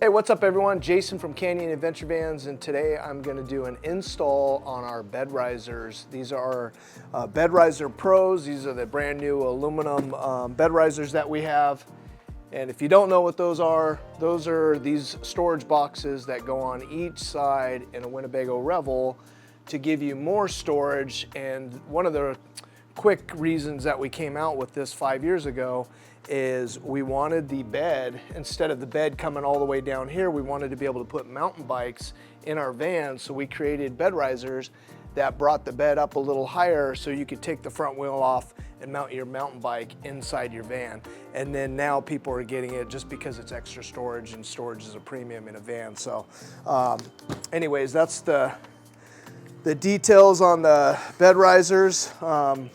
Hey, what's up everyone? Jason from Canyon Adventure Vans, and today I'm going to do an install on our bed risers. These are our bed riser pros. These are the brand new aluminum bed risers that we have. And if you don't know what those are these storage boxes that go on each side in a Winnebago Revel to give you more storage. And one of the quick reasons that we came out with this 5 years ago is we wanted the bed, instead of the bed coming all the way down here, we wanted to be able to put mountain bikes in our van. So we created bed risers that brought the bed up a little higher so you could take the front wheel off and mount your mountain bike inside your van. And then now people are getting it just because it's extra storage, and storage is a premium in a van. So anyways, that's the details on the bed risers. I've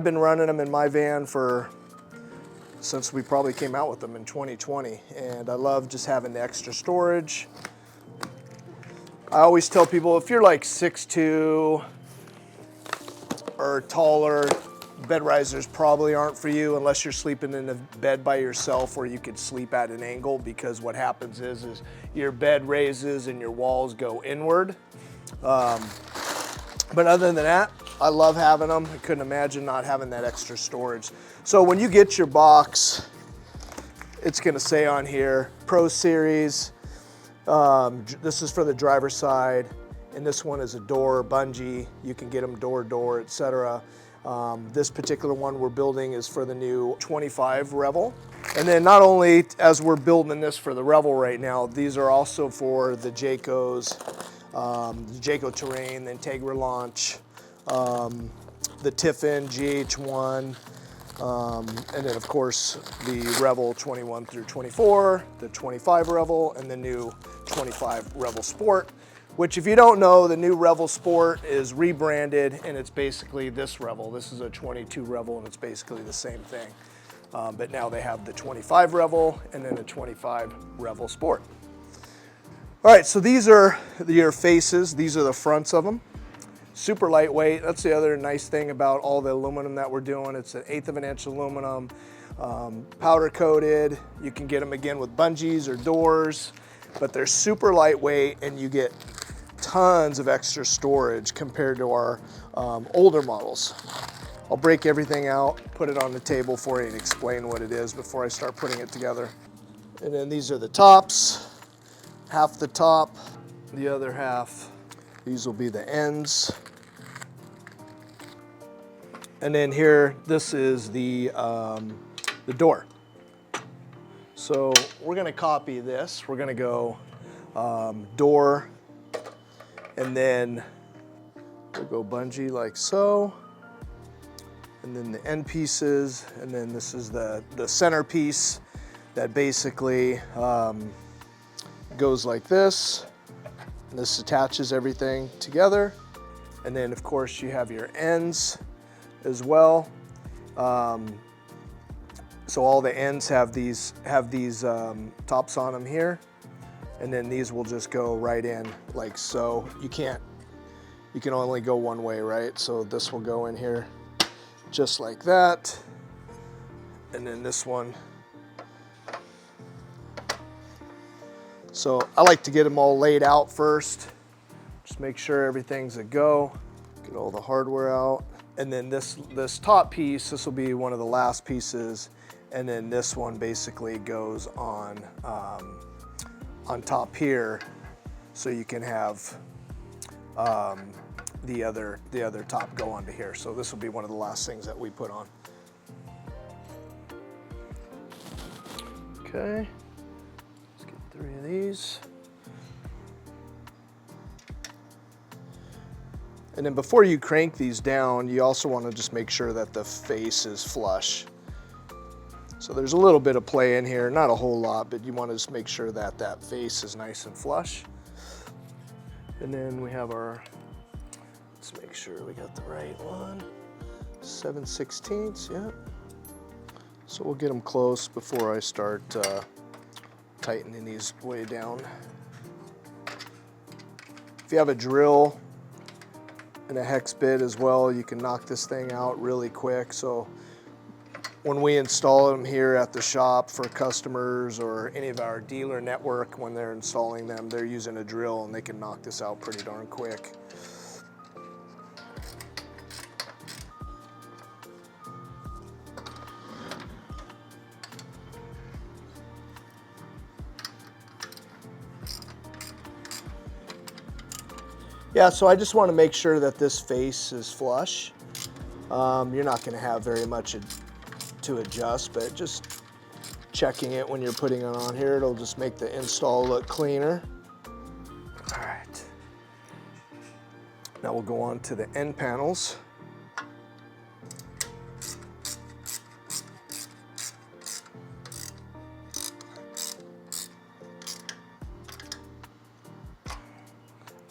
been running them in my van since we probably came out with them in 2020, and I love just having the extra storage. I always tell people, if you're like 6'2" or taller, bed risers probably aren't for you unless you're sleeping in a bed by yourself where you could sleep at an angle, because what happens is your bed raises and your walls go inward. But other than that, I love having them. I couldn't imagine not having that extra storage. So when you get your box, it's gonna say on here, Pro Series. This is for the driver's side, and this one is a door bungee. You can get them door to door, etc. This particular one we're building is for the new 25 Revel. And then not only as we're building this for the Revel right now, these are also for the Jaycos, the Jayco Terrain, the Integra Launch, the Tiffin GH1, and then of course the Revel 21 through 24, the 25 Revel, and the new 25 Revel Sport, which, if you don't know, the new Revel Sport is rebranded, and it's basically this Revel. This is a 22 Revel, and it's basically the same thing. But now they have the 25 Revel and then the 25 Revel Sport. All right, so these are your faces. These are the fronts of them. Super lightweight. That's the other nice thing about all the aluminum that we're doing. It's an 1/8 of an inch aluminum, powder coated. You can get them again with bungees or doors, but they're super lightweight, and you get tons of extra storage compared to our older models. I'll break everything out, put it on the table for you, and explain what it is before I start putting it together. And then these are the tops. Half the top, the other half. These will be the ends. And then here, this is the door. So we're gonna copy this. We're gonna go door, and then we'll go bungee like so. And then the end pieces, and then this is the centerpiece that basically goes like this. And this attaches everything together. And then of course you have your ends as well. So all the ends have these tops on them here. And then these will just go right in like so. You can only go one way, right? So this will go in here just like that. And then this one. So I like to get them all laid out first. Just make sure everything's a go. Get all the hardware out. And then this top piece, this will be one of the last pieces. And then this one basically goes on top here, so you can have the other top go onto here. So this will be one of the last things that we put on. Okay. 3 of these. And then before you crank these down, you also want to just make sure that the face is flush. So there's a little bit of play in here, not a whole lot, but you want to just make sure that that face is nice and flush. And then we have our, let's make sure we got the right one. 7/16, yeah. So we'll get them close before I start tightening these way down. If you have a drill and a hex bit as well, you can knock this thing out really quick. So when we install them here at the shop for customers or any of our dealer network, when they're installing them, they're using a drill and they can knock this out pretty darn quick. Yeah, so I just want to make sure that this face is flush. You're not going to have very much to adjust, but just checking it when you're putting it on here, it'll just make the install look cleaner. All right. Now we'll go on to the end panels.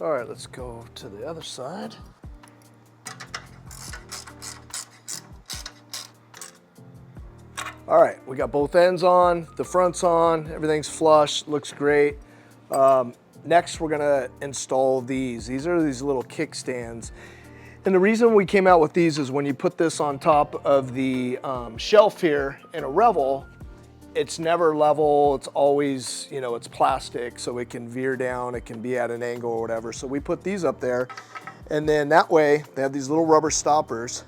All right, let's go to the other side. All right, we got both ends on, the front's on, everything's flush, looks great. Next, we're gonna install these. These are these little kickstands. And the reason we came out with these is when you put this on top of the shelf here in a Revel, it's never level, it's always, you know, it's plastic, so it can veer down, it can be at an angle or whatever. So we put these up there, and then that way, they have these little rubber stoppers.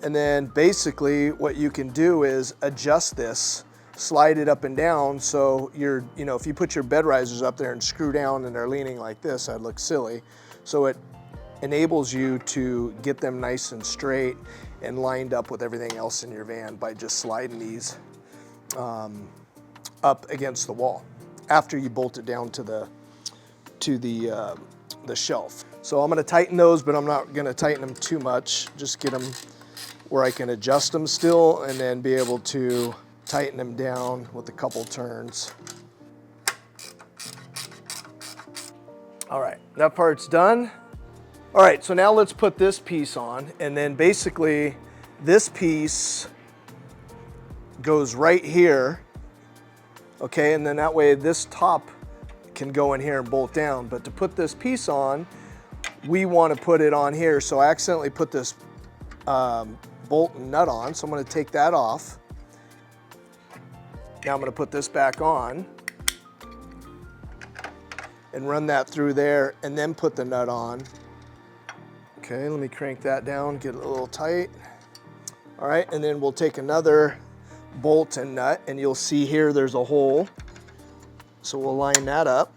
And then basically what you can do is adjust this, slide it up and down, so you're, you know, if you put your bed risers up there and screw down and they're leaning like this, that'd look silly. So it enables you to get them nice and straight and lined up with everything else in your van by just sliding these up against the wall after you bolt it down to the shelf. So I'm going to tighten those, but I'm not going to tighten them too much. Just get them where I can adjust them still, and then be able to tighten them down with a couple turns. All right, that part's done. All right, so now let's put this piece on, and then basically this piece goes right here, okay, and then that way this top can go in here and bolt down. But to put this piece on, we want to put it on here, so I accidentally put this bolt and nut on, so I'm going to take that off. Now I'm going to put this back on and run that through there, and then put the nut on. Okay, let me crank that down, get it a little tight. All right, and then we'll take another bolt and nut, and you'll see here there's a hole. So we'll line that up.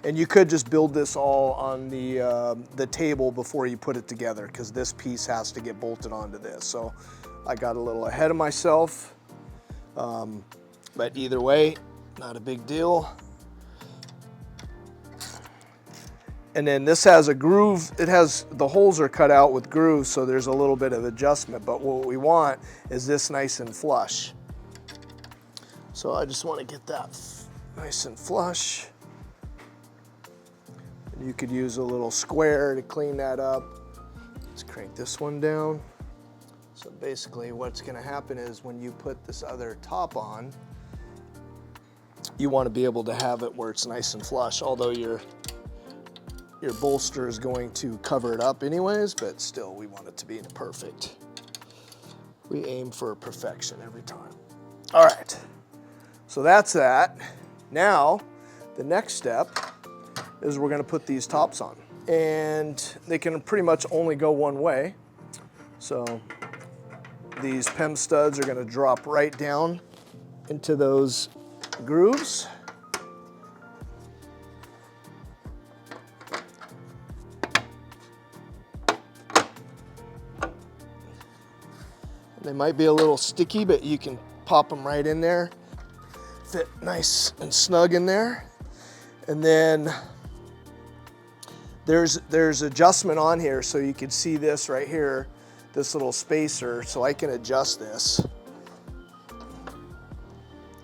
And you could just build this all on the table before you put it together, because this piece has to get bolted onto this. So I got a little ahead of myself, but either way, not a big deal. And then this has a groove. It has, the holes are cut out with grooves, so there's a little bit of adjustment, but what we want is this nice and flush. So I just want to get that nice and flush. And you could use a little square to clean that up. Let's crank this one down. So basically what's going to happen is when you put this other top on, you want to be able to have it where it's nice and flush, although your bolster is going to cover it up anyways, but still we want it to be perfect. We aim for perfection every time. All right, so that's that. Now, the next step is we're gonna put these tops on, and they can pretty much only go one way. So these PEM studs are gonna drop right down into those grooves. They might be a little sticky, but you can pop them right in there. Fit nice and snug in there. And then there's adjustment on here, so you can see this right here, this little spacer, so I can adjust this.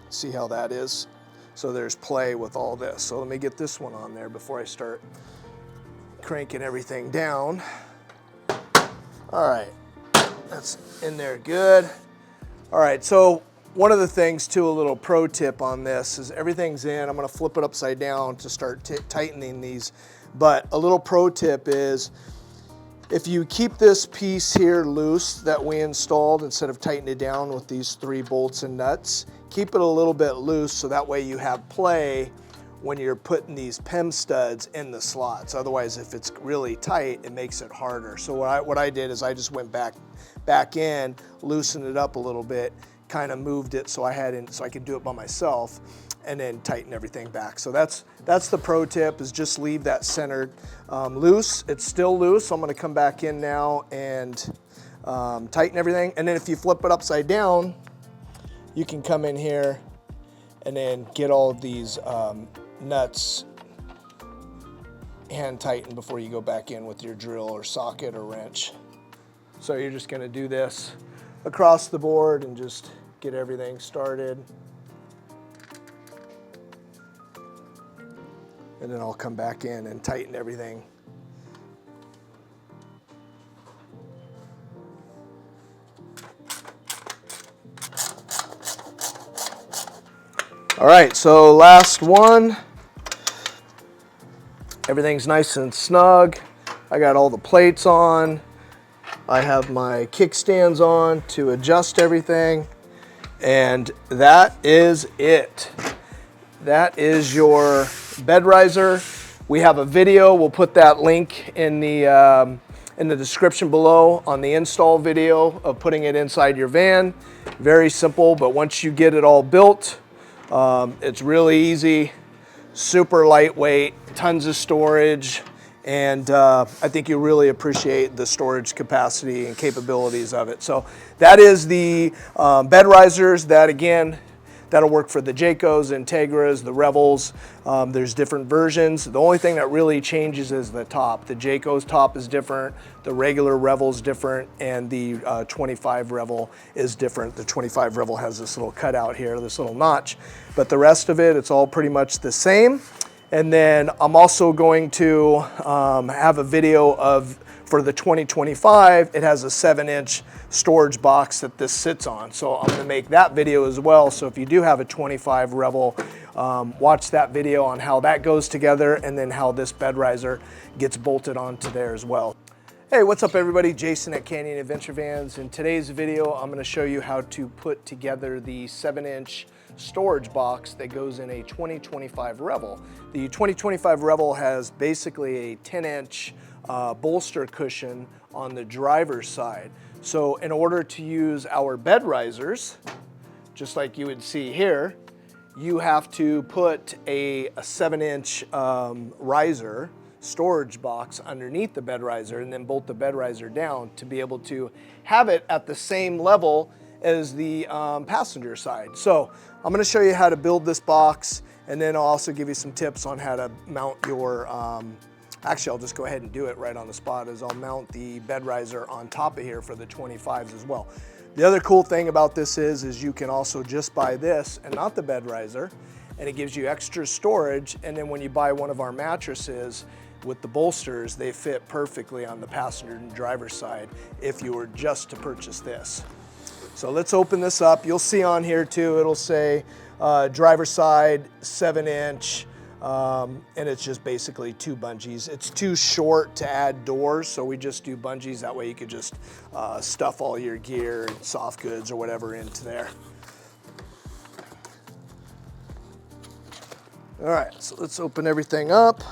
See how that is? So there's play with all this. So let me get this one on there before I start cranking everything down. All right. That's in there good. All right, so one of the things too, a little pro tip on this is everything's in. I'm gonna flip it upside down to start tightening these. But a little pro tip is If you keep this piece here loose that we installed, instead of tightening it down with these 3 bolts and nuts, keep it a little bit loose so that way you have play when you're putting these PEM studs in the slots. Otherwise, if it's really tight, it makes it harder. So what I did is I just went back in, loosened it up a little bit, kind of moved it so I could do it by myself, and then tighten everything back. So that's the pro tip, is just leave that centered loose. It's still loose, so I'm gonna come back in now and tighten everything. And then if you flip it upside down, you can come in here and then get all of these nuts hand tightened before you go back in with your drill or socket or wrench. So you're just gonna do this across the board and just get everything started. And then I'll come back in and tighten everything. All right, so last one. Everything's nice and snug. I got all the plates on. I have my kickstands on to adjust everything. And that is it. That is your bed riser. We have a video. We'll put that link in the description below on the install video of putting it inside your van. Very simple, but once you get it all built, it's really easy, super lightweight, tons of storage, and I think you really appreciate the storage capacity and capabilities of it. So that is the bed risers. That, again, that'll work for the Jaycos, Integras, the Revels. There's different versions. The only thing that really changes is the top. The Jayco's top is different, the regular Revel's different, and the 25 Revel is different. The 25 Revel has this little cutout here, this little notch, but the rest of it, it's all pretty much the same. And then I'm also going to have a video for the 2025, it has a 7-inch storage box that this sits on. So I'm gonna make that video as well. So if you do have a 25 Revel, watch that video on how that goes together and then how this bed riser gets bolted onto there as well. Hey, what's up everybody? Jason at Canyon Adventure Vans. In today's video, I'm gonna show you how to put together the 7-inch storage box that goes in a 2025 Revel. The 2025 Revel has basically a 10-inch bolster cushion on the driver's side. So in order to use our bed risers, just like you would see here, you have to put a 7-inch riser storage box underneath the bed riser and then bolt the bed riser down to be able to have it at the same level as the passenger side. So I'm going to show you how to build this box, and then I'll also give you some tips on how to mount your actually, I'll just go ahead and do it right on the spot, as I'll mount the bed riser on top of here for the 25s as well. The other cool thing about this is you can also just buy this and not the bed riser, and it gives you extra storage. And then when you buy one of our mattresses with the bolsters, they fit perfectly on the passenger and driver's side if you were just to purchase this. So let's open this up. You'll see on here too, it'll say driver's side 7-inch. And it's just basically 2 bungees. It's too short to add doors, so we just do bungees. That way you could just stuff all your gear and soft goods or whatever into there. All right, so let's open everything up.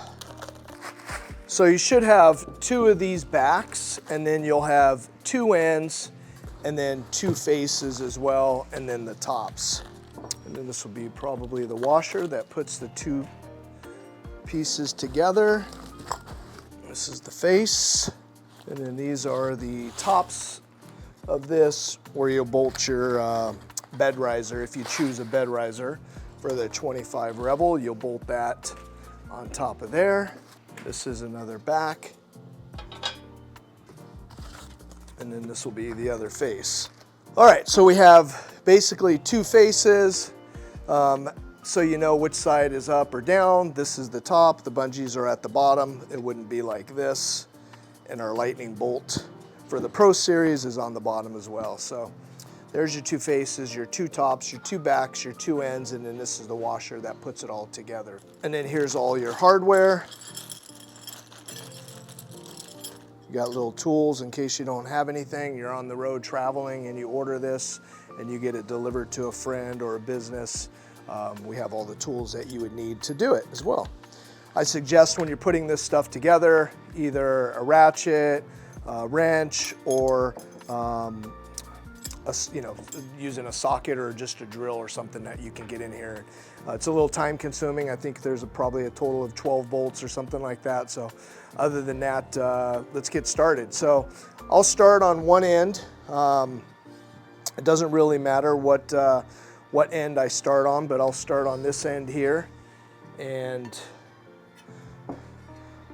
So you should have 2 of these backs, and then you'll have 2 ends, and then 2 faces as well, and then the tops. And then this will be probably the washer that puts the 2 pieces together. This is the face, and then these are the tops of this where you'll bolt your bed riser. If you choose a bed riser for the 25 Revel, you'll bolt that on top of there. This is another back, and then this will be the other face. All right, so we have basically 2 faces. So you know which side is up or down. This is the top, the bungees are at the bottom. It wouldn't be like this. And our lightning bolt for the Pro Series is on the bottom as well. So there's your 2 faces, your 2 tops, your 2 backs, your 2 ends, and then this is the washer that puts it all together. And then here's all your hardware. You got little tools in case you don't have anything, you're on the road traveling and you order this and you get it delivered to a friend or a business. We have all the tools that you would need to do it as well. I suggest when you're putting this stuff together, either a ratchet, a wrench, or using a socket or just a drill or something that you can get in here. It's a little time consuming. I think there's probably a total of 12 bolts or something like that. So other than that, let's get started. So I'll start on one end. It doesn't really matter what end I start on, but I'll start on this end here. And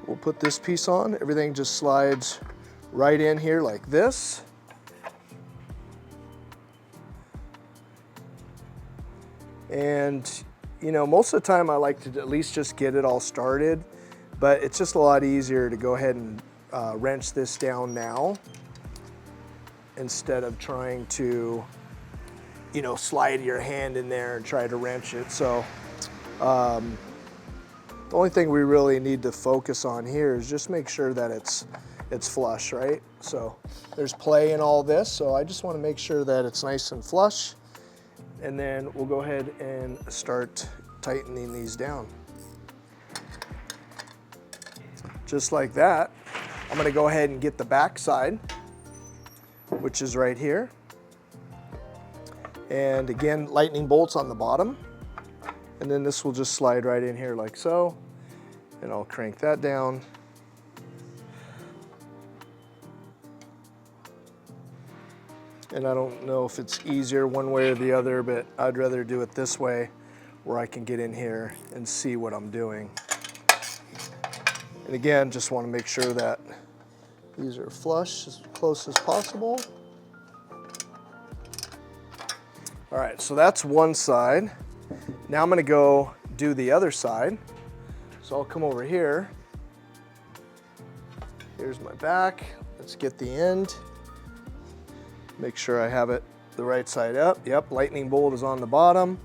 we'll put this piece on. Everything just slides right in here like this. And you know, most of the time I like to at least just get it all started, but it's just a lot easier to go ahead and wrench this down now instead of trying to, you know, slide your hand in there and try to wrench it. So the only thing we really need to focus on here is just make sure that it's flush, right? So there's play in all this, so I just want to make sure that it's nice and flush. And then we'll go ahead and start tightening these down. Just like that. I'm going to go ahead and get the back side, which is right here. And again, lightning bolts on the bottom. And then this will just slide right in here like so. And I'll crank that down. And I don't know if it's easier one way or the other, but I'd rather do it this way where I can get in here and see what I'm doing. And again, just want to make sure that these are flush as close as possible. All right, so that's one side. Now I'm going to go do the other side. So I'll come over here. Here's my back. Let's get the end. Make sure I have it the right side up. Yep, lightning bolt is on the bottom.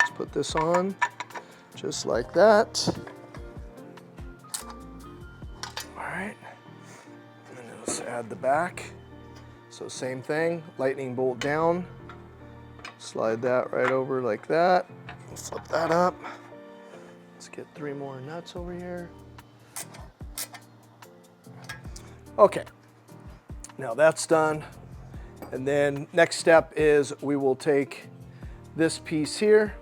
Let's put this on just like that. All right, and then let's add the back. So same thing, lightning bolt down. Slide that right over like that. Flip that up. Let's get 3 more nuts over here. Okay. Now that's done, and then next step is we will take this piece here,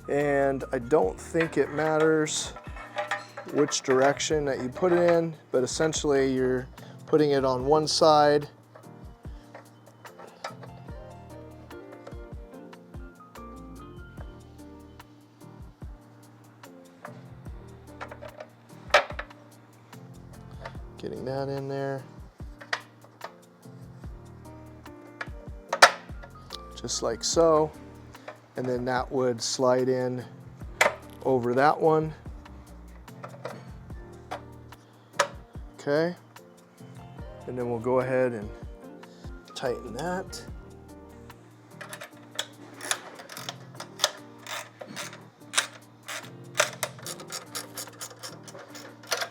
and I don't think it matters which direction that you put it in, but essentially you're putting it on one side. Getting that in there. Just like so, and then that would slide in over that one. Okay, and then we'll go ahead and tighten that.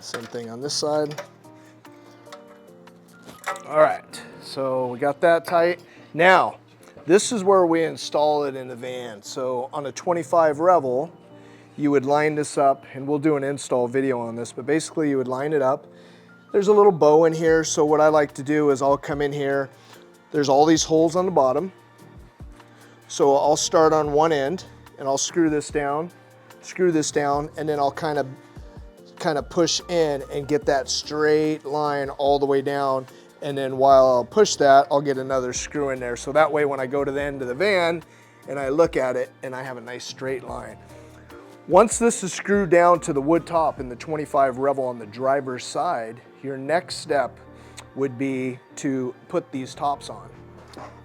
Same thing on this side. All right, so we got that tight. Now, this is where we install it in the van. So on a 25 Revel, you would line this up, and we'll do an install video on this, but basically you would line it up. There's a little bow in here, so what I like to do is I'll come in here. There's all these holes on the bottom. So I'll start on one end, and I'll screw this down, and then I'll kind of push in and get that straight line all the way down. And then while I'll push that, I'll get another screw in there. So that way when I go to the end of the van and I look at it and I have a nice straight line. Once this is screwed down to the wood top in the 25 Revel on the driver's side, your next step would be to put these tops on.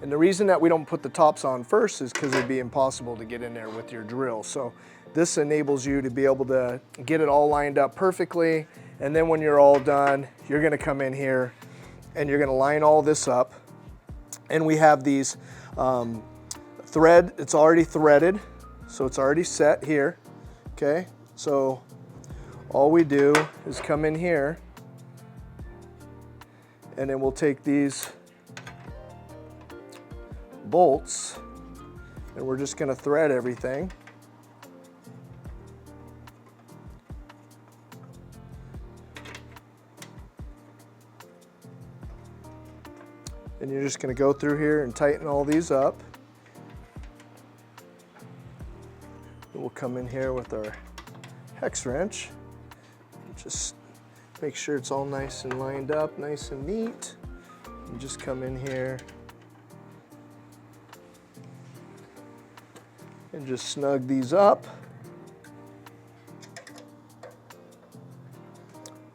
And the reason that we don't put the tops on first is because it'd be impossible to get in there with your drill. So this enables you to be able to get it all lined up perfectly. And then when you're all done, you're gonna come in here and you're gonna line all this up. And we have these thread, it's already threaded, so it's already set here, okay? So all we do is come in here, and then we'll take these bolts, and we're just going to thread everything. And you're just going to go through here and tighten all these up. And we'll come in here with our hex wrench. Just make sure it's all nice and lined up, nice and neat. And just come in here and just snug these up.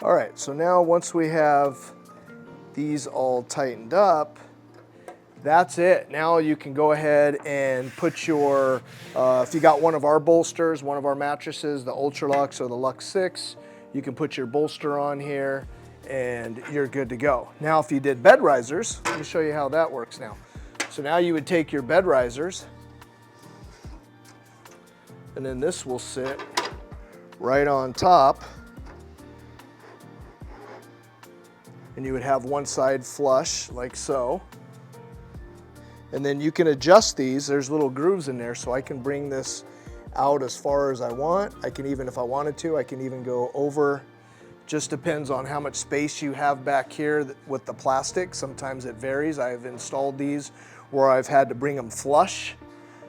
All right, so now once we have these all tightened up, that's it. Now you can go ahead and put your, if you got one of our bolsters, one of our mattresses, the Ultralux or the Lux 6, you can put your bolster on here and you're good to go. Now if you did bed risers, let me show you how that works now. So now you would take your bed risers, and then this will sit right on top, and you would have one side flush like so. And then you can adjust these. There's little grooves in there, so I can bring this out as far as I want. I can even, if I wanted to, I can even go over. Just depends on how much space you have back here with the plastic. Sometimes it varies. I've installed these where I've had to bring them flush,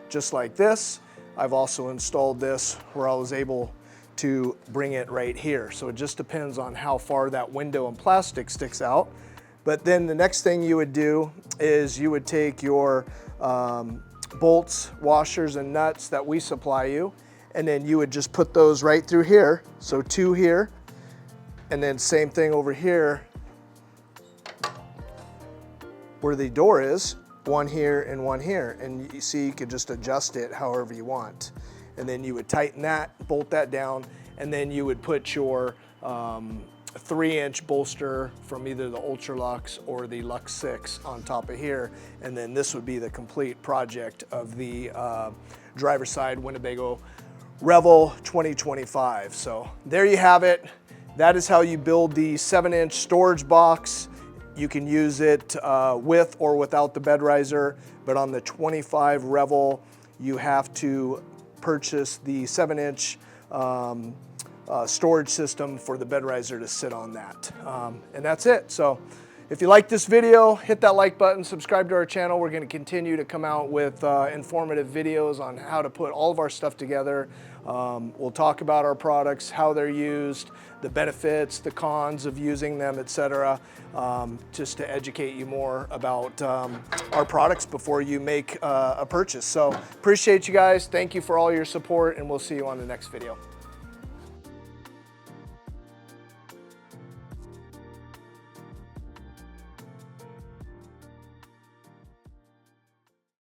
just like this. I've also installed this where I was able to bring it right here. So it just depends on how far that window and plastic sticks out. But then the next thing you would do is you would take your bolts, washers, and nuts that we supply you, and then you would just put those right through here. So 2 here, and then same thing over here where the door is, 1 here and 1 here. And you see, you could just adjust it however you want. And then you would tighten that, bolt that down, and then you would put your 3-inch bolster from either the Ultralux or the Lux 6 on top of here, and then this would be the complete project of the driver's side Winnebago Revel 2025. So there you have it. That is how you build the 7-inch storage box. You can use it with or without the bed riser, but on the 25 Revel, you have to purchase the 7-inch storage system for the bed riser to sit on that. And that's it. So if you like this video, hit that like button, subscribe to our channel. We're going to continue to come out with informative videos on how to put all of our stuff together. We'll talk about our products, how they're used, the benefits, the cons of using them, etc., just to educate you more about our products before you make a purchase. So appreciate you guys. Thank you for all your support, and we'll see you on the next video.